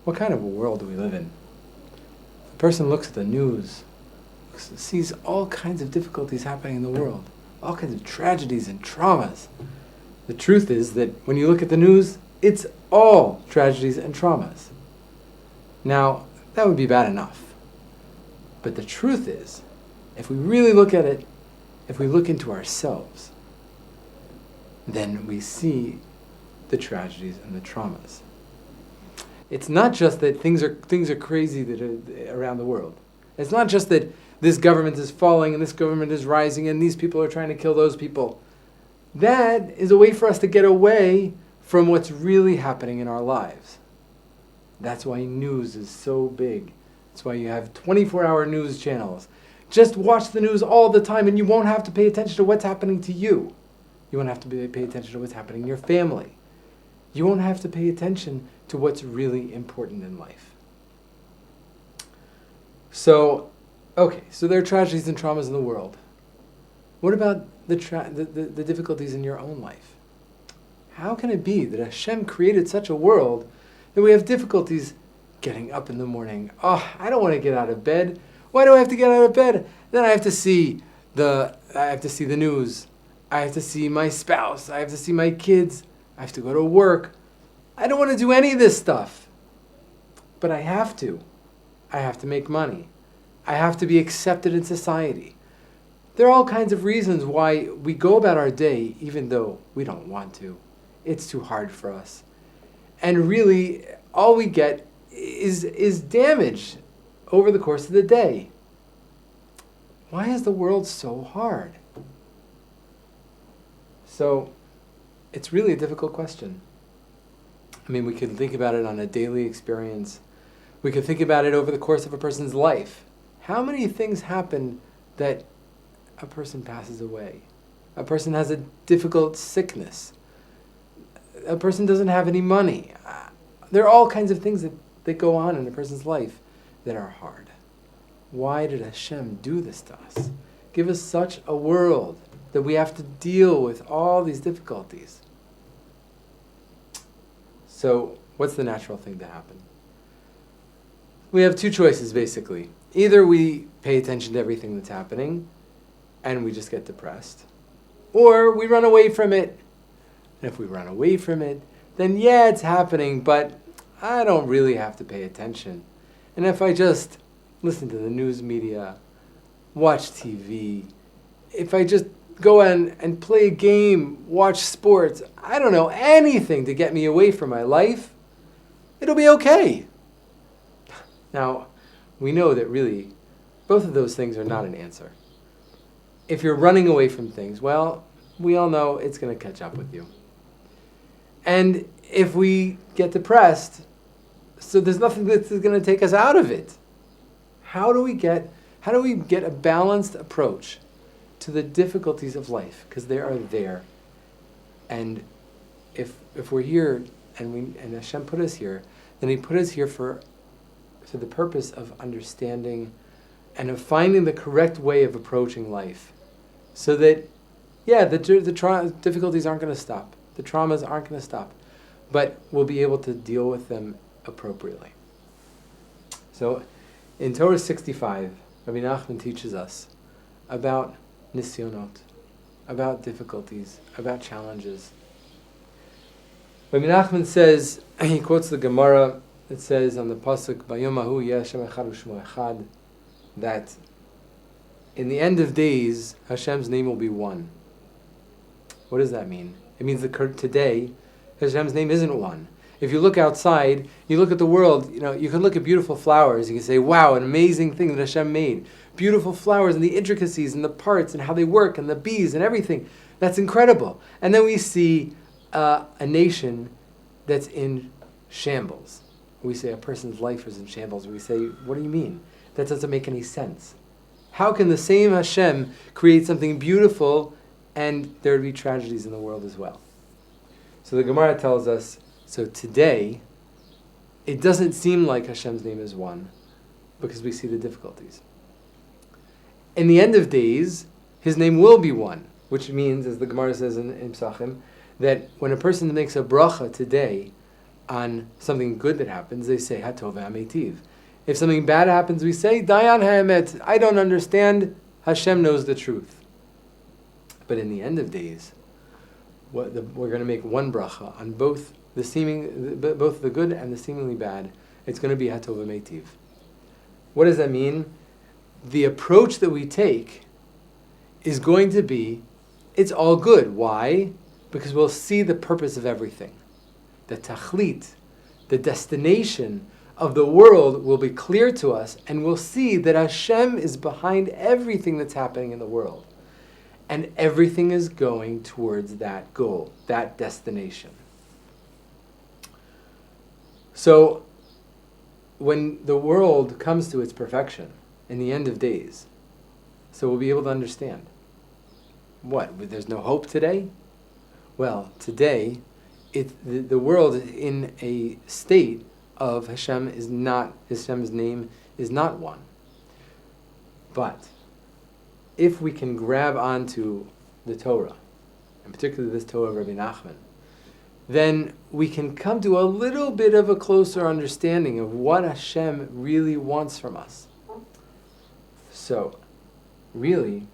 What kind of a world do we live in? A person looks at the news, sees all kinds of difficulties happening in the world, all kinds of tragedies and traumas. The truth is that when you look at the news, it's all tragedies and traumas. Now, that would be bad enough. But the truth is, if we really look at it, if we look into ourselves, then we see the tragedies and the traumas. It's not just that things are crazy that are around the world. It's not just that this government is falling and this government is rising and these people are trying to kill those people. That is a way for us to get away from what's really happening in our lives. That's why news is so big. That's why you have 24-hour news channels. Just watch the news all the time and you won't have to pay attention to what's happening to you. You won't have to pay attention to what's happening in your family. You won't have to pay attention to what's really important in life. So there are tragedies and traumas in the world. What about the difficulties in your own life? How can it be that Hashem created such a world that we have difficulties getting up in the morning? Oh, I don't want to get out of bed. Why do I have to get out of bed? Then I have to see the news. I have to see my spouse. I have to see my kids. I have to go to work. I don't want to do any of this stuff. But I have to. I have to make money. I have to be accepted in society. There are all kinds of reasons why we go about our day even though we don't want to. It's too hard for us. And really, all we get is damage over the course of the day. Why is the world so hard? So, it's really a difficult question. I mean, we could think about it on a daily experience. We could think about it over the course of a person's life. How many things happen that a person passes away? A person has a difficult sickness. A person doesn't have any money. There are all kinds of things that go on in a person's life that are hard. Why did Hashem do this to us? Give us such a world that we have to deal with all these difficulties. So, what's the natural thing to happen? We have two choices, basically. Either we pay attention to everything that's happening, and we just get depressed, or we run away from it. And if we run away from it, then yeah, it's happening, but I don't really have to pay attention. And if I just listen to the news media, watch TV, if I just go and play a game, watch sports, I don't know, anything to get me away from my life, it'll be okay. Now, we know that really, both of those things are not an answer. If you're running away from things, well, we all know it's going to catch up with you. And if we get depressed, so there's nothing that's going to take us out of it. How do we get a balanced approach to the difficulties of life? Because they are there. And if we're here and Hashem put us here, then He put us here for the purpose of understanding and of finding the correct way of approaching life. So that, yeah, the difficulties aren't going to stop. The traumas aren't going to stop. But we'll be able to deal with them appropriately. So, in Torah 65, Rebbe Nachman teaches us about nisyonot, about difficulties, about challenges. Rebbe Nachman says, he quotes the Gemara, it says on the pasuk, Bayom hahu yeh Hashem echad u'shmo echad, that in the end of days, Hashem's name will be one. What does that mean? It means that today, Hashem's name isn't one. If you look outside, you look at the world, you can look at beautiful flowers, you can say, wow, an amazing thing that Hashem made. Beautiful flowers and the intricacies and the parts and how they work and the bees and everything. That's incredible. And then we see a nation that's in shambles. We say a person's life is in shambles. We say, what do you mean? That doesn't make any sense. How can the same Hashem create something beautiful and there would be tragedies in the world as well? So the Gemara tells us, so today, it doesn't seem like Hashem's name is one because we see the difficulties. In the end of days, His name will be one, which means, as the Gemara says in Psachim, that when a person makes a bracha today, on something good that happens, they say Hatov Ha'Meitiv. If something bad happens, we say Dayan Ha'emet. I don't understand. Hashem knows the truth. But in the end of days, we're going to make one bracha on both the good and the seemingly bad. It's going to be Hatov Ha'Meitiv. What does that mean? The approach that we take is going to be, it's all good. Why? Because we'll see the purpose of everything. The tachlit, the destination of the world will be clear to us, and we'll see that Hashem is behind everything that's happening in the world. And everything is going towards that goal, that destination. So, when the world comes to its perfection, in the end of days, so we'll be able to understand. What? There's no hope today? Well, today, the world is in a state of Hashem's name is not one. But if we can grab onto the Torah, and particularly this Torah of Rebbe Nachman, then we can come to a little bit of a closer understanding of what Hashem really wants from us. So, really,